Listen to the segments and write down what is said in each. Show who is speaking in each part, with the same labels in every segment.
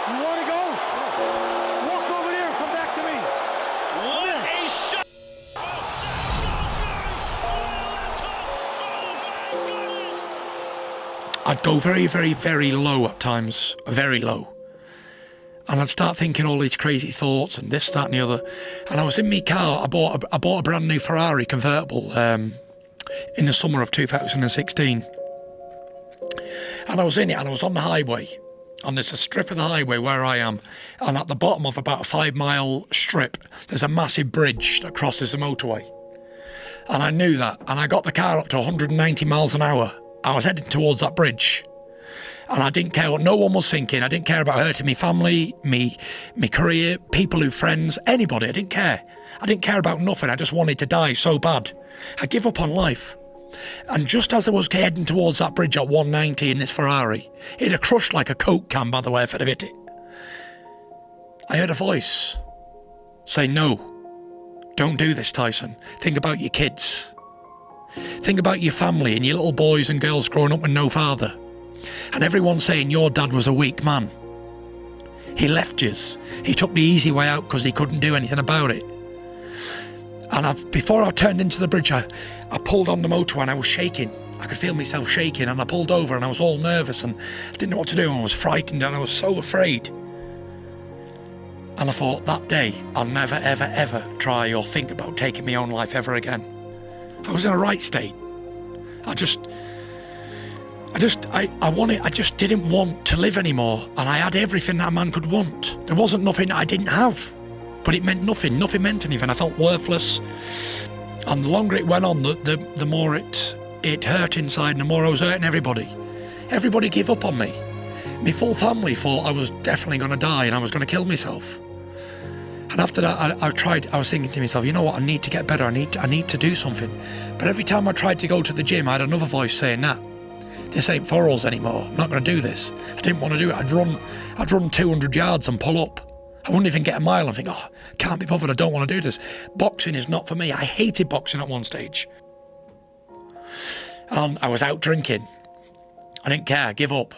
Speaker 1: You want to go? Walk over there and come back to me.
Speaker 2: What a shot!
Speaker 3: I'd go very, very, very low at times, very low. And I'd start thinking all these crazy thoughts and this, that and the other. And I was in my car, I bought a brand new Ferrari convertible in the summer of 2016. And I was in it and I was on the highway. And there's a strip of the highway where I am. And at the bottom of about a 5-mile strip, there's a massive bridge that crosses the motorway. And I knew that. And I got the car up to 190 miles an hour. I was heading towards that bridge. And I didn't care what no one was thinking. I didn't care about hurting my family, me career, people who friends, anybody. I didn't care. I didn't care about nothing. I just wanted to die so bad. I give up on life. And just as I was heading towards that bridge at 190 in this Ferrari, it had crushed like a Coke can, by the way, if I'd have hit it. I heard a voice say, "No, don't do this, Tyson. Think about your kids. Think about your family and your little boys and girls growing up with no father. And everyone's saying your dad was a weak man. He left yous. He took the easy way out because he couldn't do anything about it." And before I turned into the bridge, I pulled on the motorway and I was shaking. I could feel myself shaking, and I pulled over and I was all nervous and I didn't know what to do, and I was frightened and I was so afraid. And I thought, that day, I'll never, ever, ever try or think about taking my own life ever again. I was in a right state. I just didn't want to live anymore, and I had everything that a man could want. There wasn't nothing that I didn't have, but it meant nothing. Nothing meant anything. I felt worthless, and the longer it went on, the more it hurt inside, and the more I was hurting everybody. Everybody gave up on me. My full family thought I was definitely going to die and I was going to kill myself. And after that, I was thinking to myself, you know what, I need to get better. I need to do something. But every time I tried to go to the gym, I had another voice saying, "Nah, this ain't for us anymore. I'm not going to do this." I didn't want to do it. I'd run 200 yards and pull up. I wouldn't even get a mile and think, "Oh, can't be bothered. I don't want to do this. Boxing is not for me." I hated boxing at one stage. And I was out drinking. I didn't care. Give up.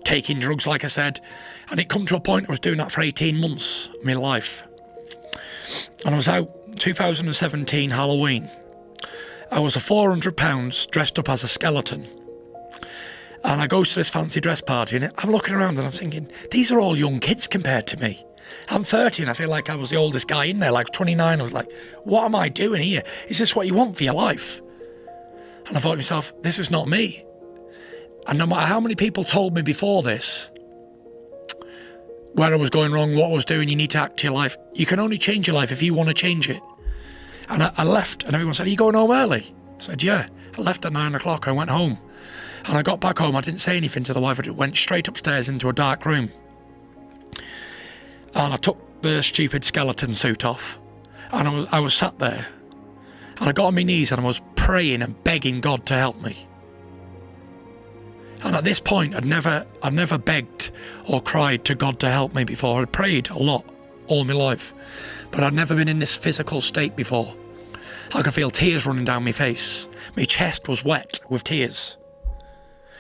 Speaker 3: Taking drugs, like I said. And it come to a point I was doing that for 18 months of my life. And I was out 2017 Halloween. I was a 400 pounds dressed up as a skeleton. And I go to this fancy dress party and I'm looking around and I'm thinking, these are all young kids compared to me. I'm 30 and I feel like I was the oldest guy in there, like 29. I was like, what am I doing here? Is this what you want for your life? And I thought to myself, this is not me. And no matter how many people told me before this, where I was going wrong, what I was doing, you need to act your life. You can only change your life if you want to change it. And I left and everyone said, "Are you going home early?" I said, "Yeah." I left at 9 o'clock. I went home. And I got back home. I didn't say anything to the wife. I just went straight upstairs into a dark room. And I took the stupid skeleton suit off. And I was sat there. And I got on my knees and I was praying and begging God to help me. And at this point, I'd never begged or cried to God to help me before. I'd prayed a lot all my life, but I'd never been in this physical state before. I could feel tears running down my face. My chest was wet with tears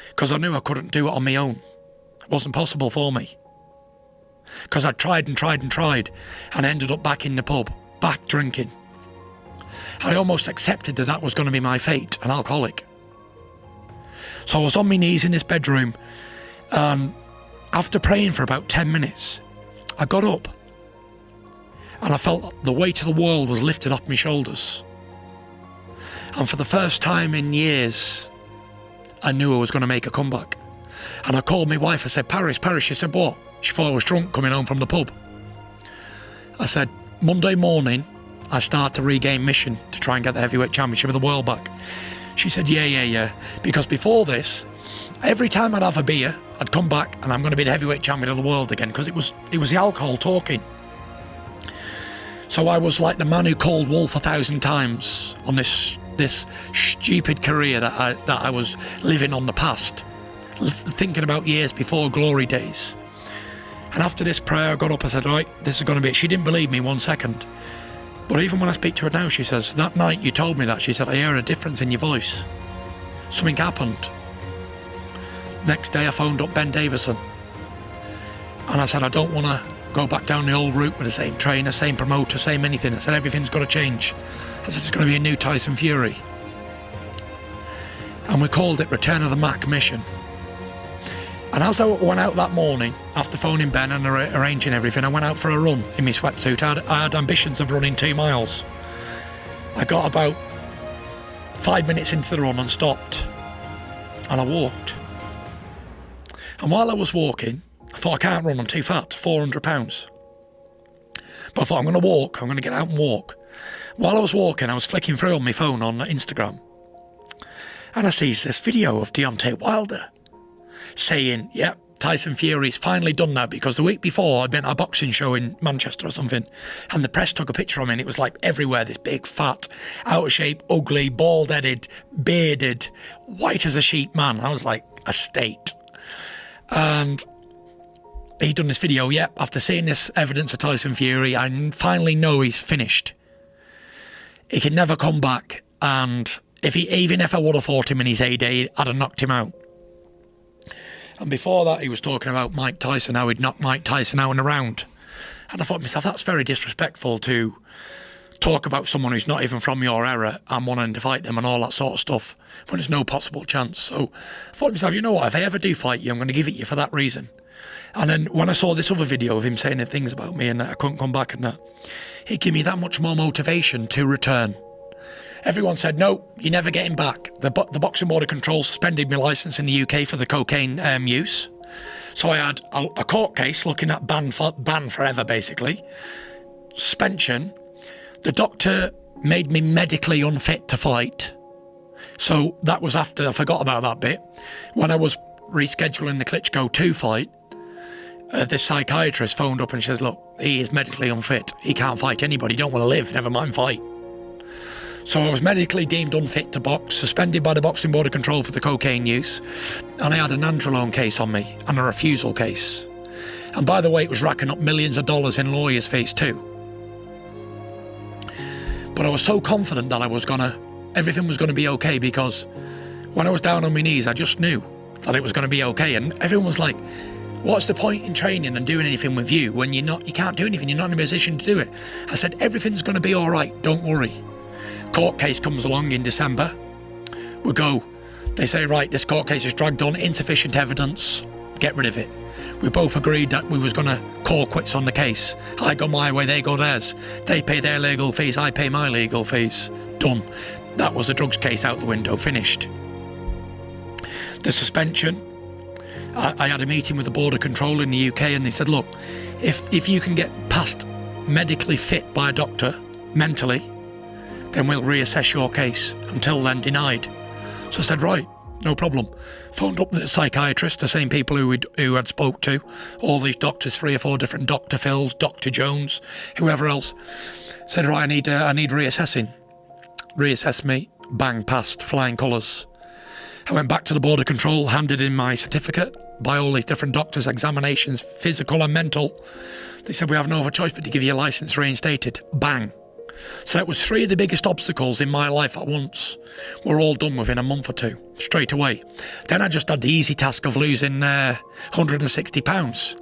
Speaker 3: because I knew I couldn't do it on my own. It wasn't possible for me because I'd tried and tried and tried and ended up back in the pub, back drinking. I almost accepted that was going to be my fate, an alcoholic. So I was on my knees in this bedroom, and after praying for about 10 minutes, I got up and I felt the weight of the world was lifted off my shoulders. And for the first time in years, I knew I was going to make a comeback. And I called my wife. I said, Paris. She said, "What?" She thought I was drunk coming home from the pub. I said, "Monday morning, I start to regain mission to try and get the heavyweight championship of the world back." She said, yeah. Because before this, every time I'd have a beer, I'd come back and I'm going to be the heavyweight champion of the world again, because it was the alcohol talking. So I was like the man who called wolf 1,000 times on this stupid career that I was living on the past, thinking about years before, glory days. And after this prayer, I got up, I said, right, this is going to be it. She didn't believe me 1 second. But even when I speak to her now, she says, that night you told me that, she said, I hear a difference in your voice. Something happened. Next day I phoned up Ben Davison. And I said, I don't want to go back down the old route with the same trainer, same promoter, same anything. I said, everything's got to change. I said, it's going to be a new Tyson Fury. And we called it Return of the Mac Mission. And as I went out that morning, after phoning Ben and arranging everything, I went out for a run in my sweatsuit. I had ambitions of running 2 miles. I got about 5 minutes into the run and stopped. And I walked. And while I was walking, I thought, I can't run, I'm too fat, 400 pounds. But I thought, I'm going to walk, I'm going to get out and walk. While I was walking, I was flicking through on my phone on Instagram. And I sees this video of Deontay Wilder saying, yep, Tyson Fury's finally done now, because the week before I'd been at a boxing show in Manchester or something, and the press took a picture of me, and it was like everywhere, this big, fat, out of shape, ugly, bald-headed, bearded, white as a sheet man. I was like, a state. And he'd done this video, yep, after seeing this evidence of Tyson Fury, I finally know he's finished. He can never come back, and even if I would have fought him in his heyday, I'd have knocked him out. And before that, he was talking about Mike Tyson, how he'd knocked Mike Tyson out in a round. And I thought to myself, that's very disrespectful to talk about someone who's not even from your era and wanting to fight them and all that sort of stuff when there's no possible chance. So I thought to myself, you know what, if I ever do fight you, I'm going to give it you for that reason. And then when I saw this other video of him saying the things about me and that I couldn't come back and that, it gave me that much more motivation to return. Everyone said, no, you're never getting back. The Boxing Board of Control suspended my licence in the UK for the cocaine use. So I had a court case looking at ban forever, basically. Suspension. The doctor made me medically unfit to fight. So that was after, I forgot about that bit. When I was rescheduling the Klitschko 2 fight, this psychiatrist phoned up and says, look, he is medically unfit. He can't fight anybody. He don't want to live, never mind fight. So I was medically deemed unfit to box, suspended by the Boxing Board of Control for the cocaine use, and I had an nandrolone case on me and a refusal case. And by the way, it was racking up millions of dollars in lawyers' fees too. But I was so confident that everything was gonna be okay, because when I was down on my knees, I just knew that it was gonna be okay. And everyone was like, what's the point in training and doing anything with you when you can't do anything, you're not in a position to do it? I said, everything's gonna be all right, don't worry. Court case comes along in December. We go, they say, right, this court case is dragged on, insufficient evidence, get rid of it. We both agreed that we was going to call quits on the case. I go my way, they go theirs. They pay their legal fees, I pay my legal fees. Done. That was the drugs case out the window, finished. The suspension, I had a meeting with the Board of Control in the UK, and they said, look, if you can get past medically fit by a doctor, mentally, then we'll reassess your case. Until then, denied. So I said, right, no problem. Phoned up the psychiatrist, the same people who I'd spoke to, all these doctors, 3 or 4 different Dr. Phils, Dr. Jones, whoever else. Said, right, I need reassessing. Reassess me, bang, passed, flying colours. I went back to the Board of Control, handed in my certificate by all these different doctors, examinations, physical and mental. They said, we have no other choice but to give you a licence reinstated. Bang. So it was 3 of the biggest obstacles in my life at once were all done within a month or 2, straight away. Then I just had the easy task of losing 160 pounds.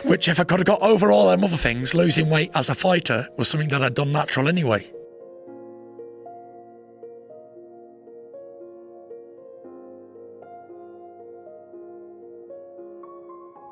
Speaker 3: Which if I could have got over all them other things, losing weight as a fighter was something that I'd done natural anyway.